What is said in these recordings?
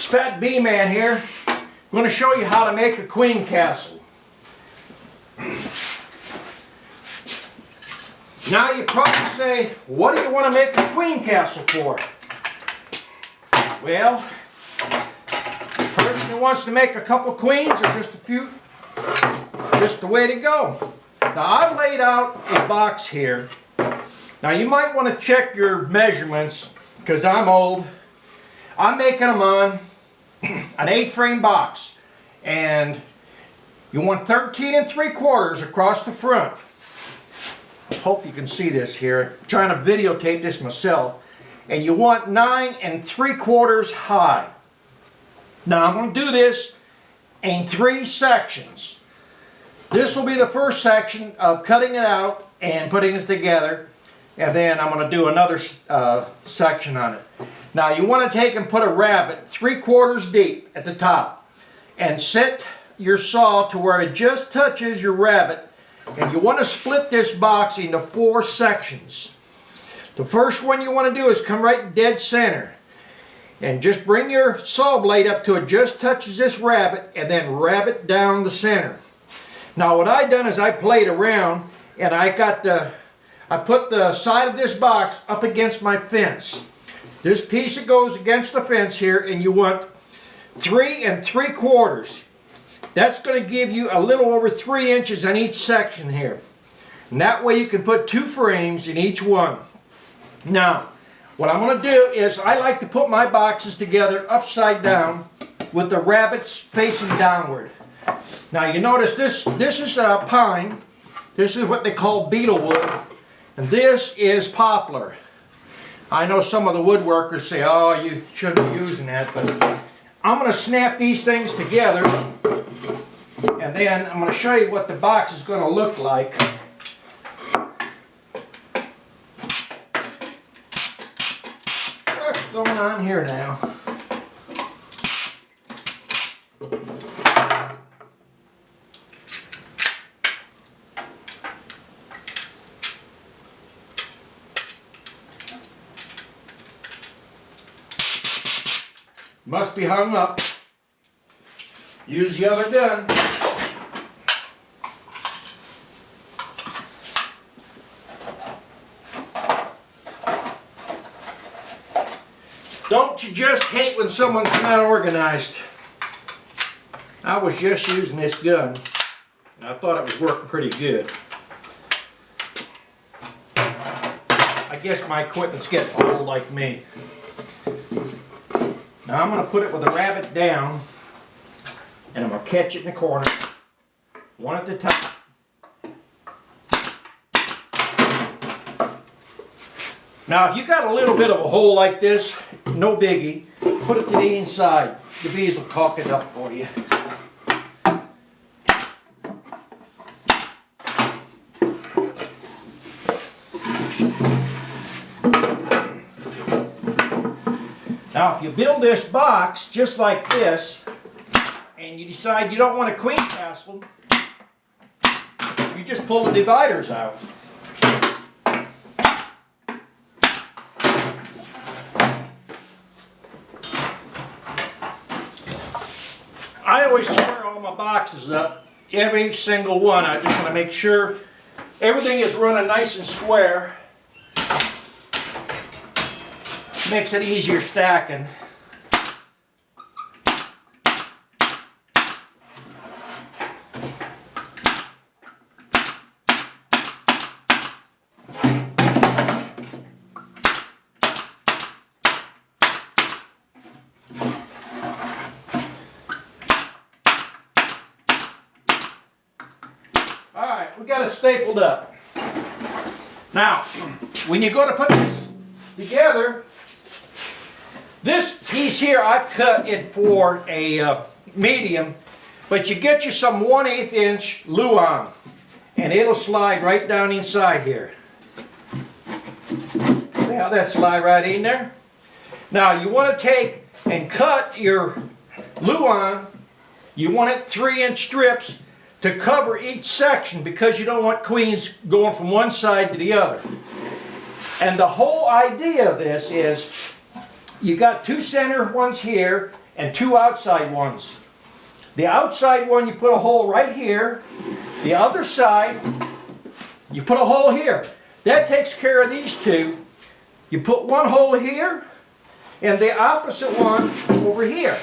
STEP1 man here. I'm going to show you how to make a queen castle. Now you probably say, what do you want to make a queen castle for? Well, the person who wants to make a couple queens or just a few, just the way to go. Now I've laid out a box here. Now you might want to check your measurements because I'm old. I'm making them on an 8-frame box, and you want 13 3/4 across the front. Hope you can see this here. I'm trying to videotape this myself. And you want 9 3/4 high. Now I'm going to do this in 3 sections. This will be the first section of cutting it out and putting it together, and then I'm going to do another section on it. Now you want to take and put a rabbet 3/4 deep at the top and set your saw to where it just touches your rabbet, and you want to split this box into 4 sections. The first one you want to do is come right in dead center and just bring your saw blade up to it just touches this rabbet, and then rabbet down the center. Now what I done is I played around, and I put the side of this box up against my fence. This piece that goes against the fence here, and you want 3 3/4. That's going to give you a little over 3 inches on each section here. And that way you can put 2 frames in each one. Now, what I'm going to do is I like to put my boxes together upside down with the rabbets facing downward. Now you notice this is pine. This is what they call beetle wood. And this is poplar. I know some of the woodworkers say, oh, you shouldn't be using that, but I'm going to snap these things together, and then I'm going to show you what the box is going to look like. What's going on here now? Must be hung up. Use the other gun. Don't you just hate when someone's not organized? I was just using this gun. I thought it was working pretty good. I guess my equipment's getting old like me. Now I'm going to put it with the rabbet down, and I'm going to catch it in the corner, one at the top. Now if you got a little bit of a hole like this, no biggie, put it to the inside. The bees will caulk it up for you. Now if you build this box just like this, and you decide you don't want a queen castle, you just pull the dividers out. I always square all my boxes up, every single one. I just want to make sure everything is running nice and square. Makes it easier stacking. Alright, we got it stapled up. Now, when you go to put this together, this piece here I've cut it for a medium, but you get you some 1/8 inch luan, and it'll slide right down inside here. See how that slide right in there? Now you want to take and cut your luan. You want it 3-inch strips to cover each section, because you don't want queens going from one side to the other. And the whole idea of this is you got 2 center ones here and 2 outside ones. The outside one, you put a hole right here. The other side, you put a hole here. That takes care of these 2. You put 1 hole here and the opposite one over here.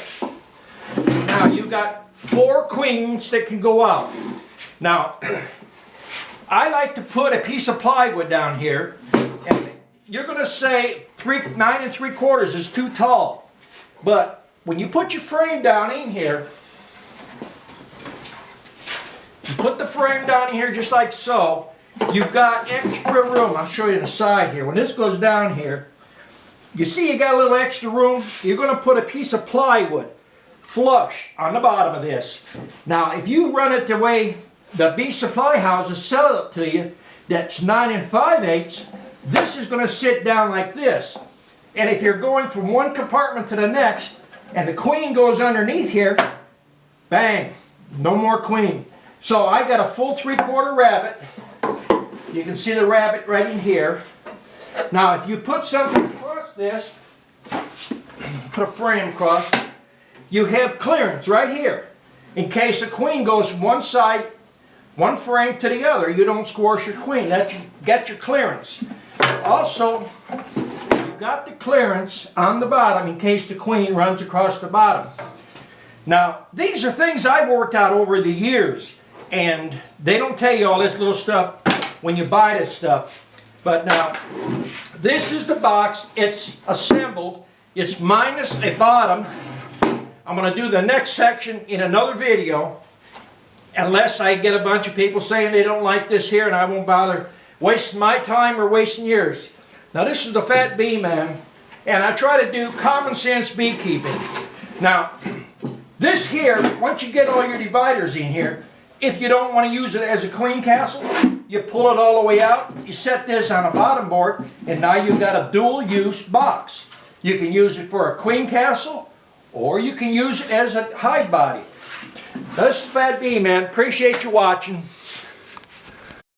Now you've got 4 queens that can go out. Now, I like to put a piece of plywood down here, and you're going to say 9 3/4 is too tall. But when you put your frame down in here, you put the frame down in here just like so, you've got extra room. I'll show you the side here. When this goes down here, you see you got a little extra room. You're going to put a piece of plywood flush on the bottom of this. Now, if you run it the way the bee supply houses sell it to you, that's 9 5/8, this is going to sit down like this. And if you're going from one compartment to the next, and the queen goes underneath here, bang, no more queen. So I got a full 3/4 rabbet. You can see the rabbet right in here. Now if you put something across this, put a frame across, you have clearance right here. In case the queen goes from one side, one frame to the other, you don't squash your queen. That's get your clearance. Also, you've got the clearance on the bottom in case the queen runs across the bottom. Now, these are things I've worked out over the years, and they don't tell you all this little stuff when you buy this stuff. But now, this is the box. It's assembled. It's minus a bottom. I'm going to do the next section in another video, unless I get a bunch of people saying they don't like this here, and I won't bother wasting my time or wasting yours. Now this is the Fat Bee Man, and I try to do common sense beekeeping. Now, this here, once you get all your dividers in here, if you don't want to use it as a queen castle, you pull it all the way out, you set this on a bottom board, and now you've got a dual-use box. You can use it for a queen castle, or you can use it as a hive body. This is Fat Bee Man. Appreciate you watching.